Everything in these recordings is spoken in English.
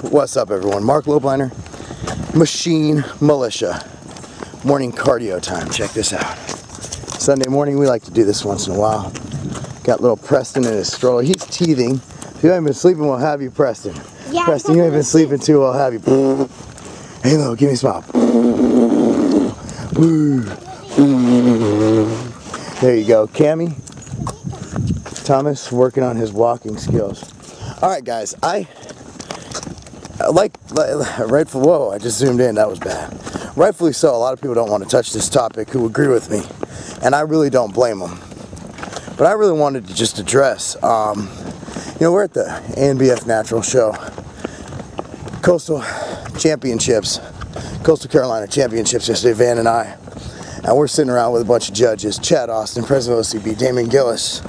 What's up, everyone? Marc Lobliner, Machine Militia. Morning cardio time. Check this out. Sunday morning, we like to do this once in a while. Got little Preston in his stroller. He's teething. If you haven't been sleeping, we'll have you, Preston. Yeah, Preston, you ain't been sleeping too, we'll have you. Hey, Lo, give me a smile. There you go. Cammy Thomas working on his walking skills. Alright, guys, whoa, I just zoomed in, that was bad. Rightfully so, a lot of people don't want to touch this topic who agree with me, and I really don't blame them. But I really wanted to just address, we're at the ANBF Natural Show, Coastal Carolina Championships yesterday, Van and I, and we're sitting around with a bunch of judges, Chad Austin, President of OCB, Damon Gillis,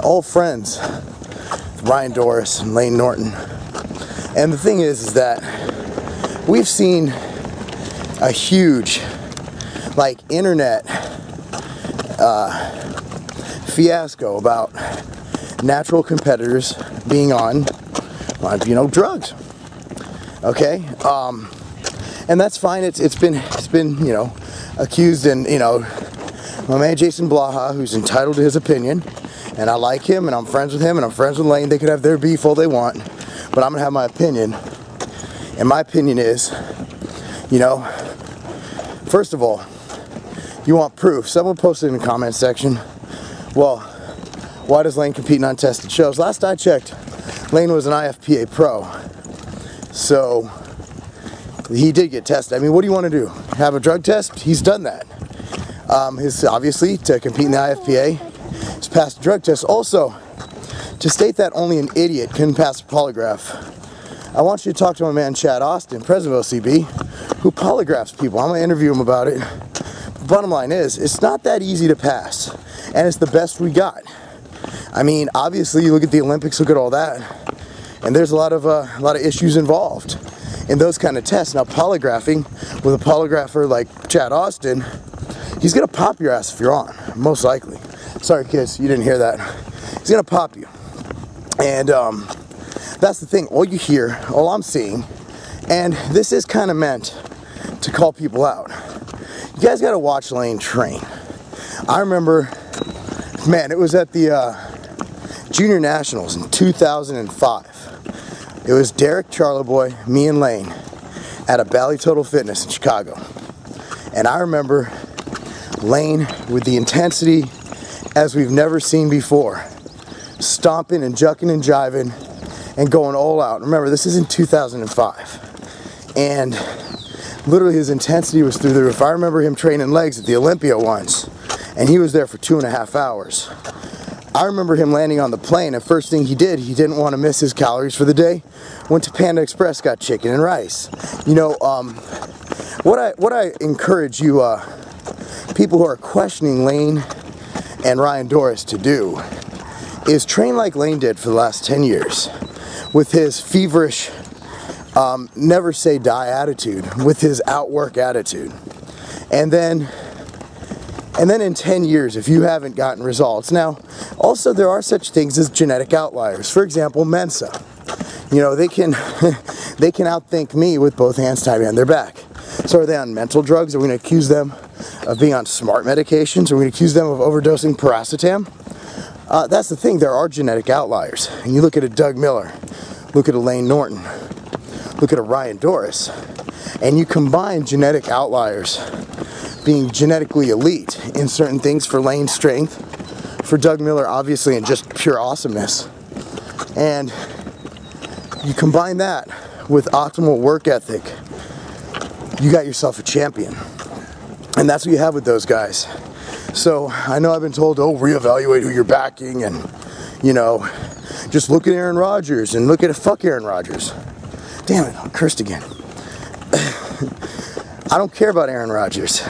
old friends, Ryan Doris and Lane Norton. And the thing is that we've seen a huge, internet fiasco about natural competitors being on drugs. Okay, and that's fine. It's been accused, and my man Jason Blaha, who's entitled to his opinion, and I like him, and I'm friends with him, and I'm friends with Lane. They could have their beef all they want, but I'm gonna have my opinion. And my opinion is, first of all, you want proof. Someone posted in the comment section, well, why does Lane compete in untested shows? Last I checked, Lane was an IFPA pro, so he did get tested. I mean, what do you want to do? Have a drug test? He's done that. Obviously, to compete in the IFPA, he's passed a drug test. Also, to state that only an idiot can pass a polygraph, I want you to talk to my man Chad Austin, president of OCB, who polygraphs people. I'm going to interview him about it. The bottom line is, it's not that easy to pass, and it's the best we got. I mean, obviously, you look at the Olympics, look at all that, and there's a lot of issues involved in those kind of tests. Now, polygraphing with a polygrapher like Chad Austin, he's going to pop your ass if you're on, most likely. Sorry, kids, you didn't hear that. He's going to pop you. And that's the thing. All you hear, all I'm seeing, and this is kind of meant to call people out. You guys got to watch Lane train. I remember, man, it was at the Junior Nationals in 2005. It was Derek, Charleboy, me, and Lane at a Bally Total Fitness in Chicago. And I remember Lane with the intensity as we've never seen before, stomping and jucking and jiving and going all out. Remember, this is in 2005. And literally his intensity was through the roof. I remember him training legs at the Olympia once, and he was there for 2.5 hours. I remember him landing on the plane, and first thing he did, he didn't want to miss his calories for the day, went to Panda Express, got chicken and rice. What I encourage you people who are questioning Lane and Ryan Doris to do is train like Lane did for the last 10 years with his feverish, never say die attitude, with his outwork attitude. And then in 10 years, if you haven't gotten results. Now, also there are such things as genetic outliers. For example, Mensa. They can outthink me with both hands tied behind their back. So are they on mental drugs? Are we going to accuse them of being on smart medications? Are we going to accuse them of overdosing paracetam? That's the thing, there are genetic outliers. And you look at a Doug Miller, look at a Lane Norton, look at a Ryan Doris, and you combine genetic outliers being genetically elite in certain things for Lane's strength, for Doug Miller obviously in just pure awesomeness, and you combine that with optimal work ethic, you got yourself a champion. And that's what you have with those guys. So I know I've been told, oh, reevaluate who you're backing, and just look at Aaron Rodgers and look at fuck Aaron Rodgers. Damn it, I cursed again. I don't care about Aaron Rodgers.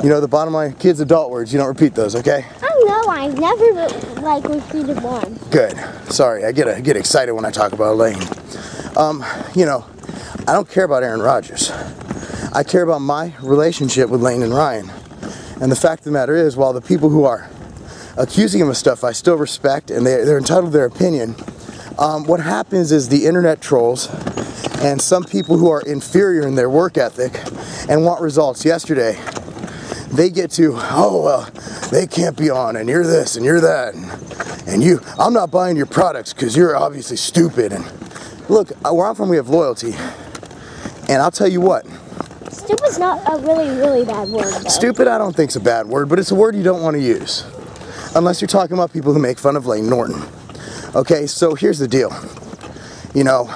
The bottom line, kids' adult words, you don't repeat those, okay? No, I've never repeated one. Good. Sorry, I get excited when I talk about Lane. I don't care about Aaron Rodgers. I care about my relationship with Lane and Ryan. And the fact of the matter is, while the people who are accusing him of stuff I still respect, and they're entitled to their opinion, What happens is the internet trolls and some people who are inferior in their work ethic and want results yesterday, they get to, oh, well, they can't be on, and you're this, and you're that, and you, I'm not buying your products because you're obviously stupid. And look, where I'm from, we have loyalty. And I'll tell you what. Stupid's not a really bad word, though. Stupid, I don't think is a bad word, but it's a word you don't want to use. Unless you're talking about people who make fun of Layne Norton. Okay, so here's the deal. You know,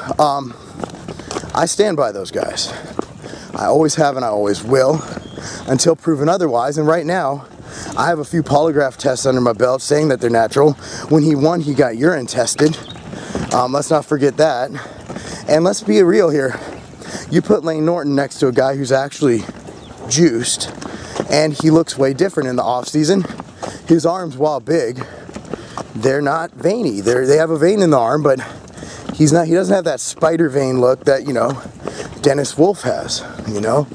I stand by those guys. I always have and I always will until proven otherwise. And right now, I have a few polygraph tests under my belt saying that they're natural. When he won, he got urine tested. Let's not forget that. And let's be real here. You put Layne Norton next to a guy who's actually juiced, and he looks way different in the off season. His arms, while big, they're not veiny. They have a vein in the arm, but he doesn't have that spider vein look that, you know, Dennis Wolf has, you know.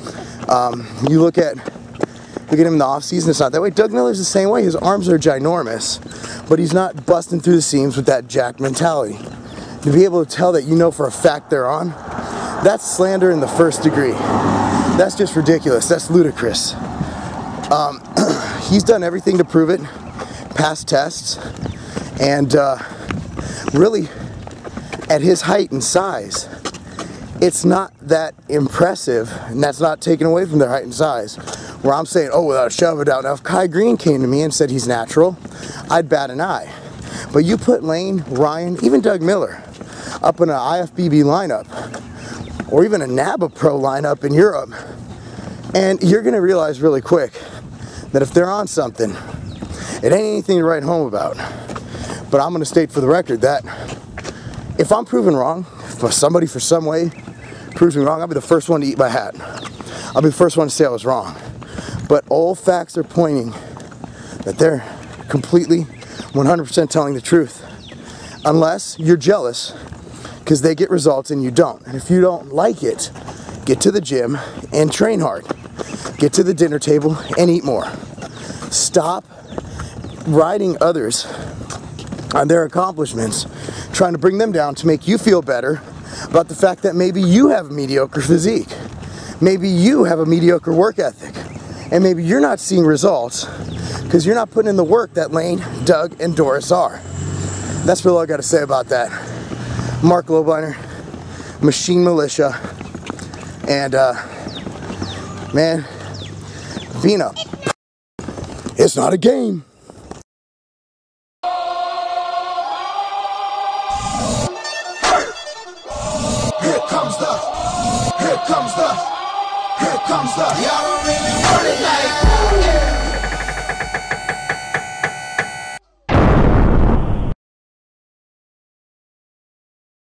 You look at him in the off season, it's not that way. Doug Miller's the same way. His arms are ginormous, but he's not busting through the seams with that jacked mentality. To be able to tell that you know for a fact they're on, that's slander in the first degree. That's just ridiculous. That's ludicrous. He's done everything to prove it, passed tests, and really, at his height and size, it's not that impressive, and that's not taken away from their height and size. Where I'm saying, oh, without a shadow of a doubt. Now, if Kai Green came to me and said he's natural, I'd bat an eye. But you put Layne, Ryan, even Doug Miller up in an IFBB lineup, or even a NABA Pro lineup in Europe, and you're going to realize really quick that if they're on something, it ain't anything to write home about. But I'm going to state for the record that if I'm proven wrong, if somebody for some way proves me wrong, I'll be the first one to eat my hat. I'll be the first one to say I was wrong. But all facts are pointing that they're completely 100% telling the truth. Unless you're jealous because they get results and you don't. And if you don't like it, get to the gym and train hard. Get to the dinner table and eat more. Stop riding others on their accomplishments, trying to bring them down to make you feel better about the fact that maybe you have a mediocre physique. Maybe you have a mediocre work ethic. And maybe you're not seeing results because you're not putting in the work that Layne, Doug, and Doris are. That's really all I got to say about that. Marc Lobliner, Machine Militia, and man, being a it's not a game. Here comes the, y'all don't really want it like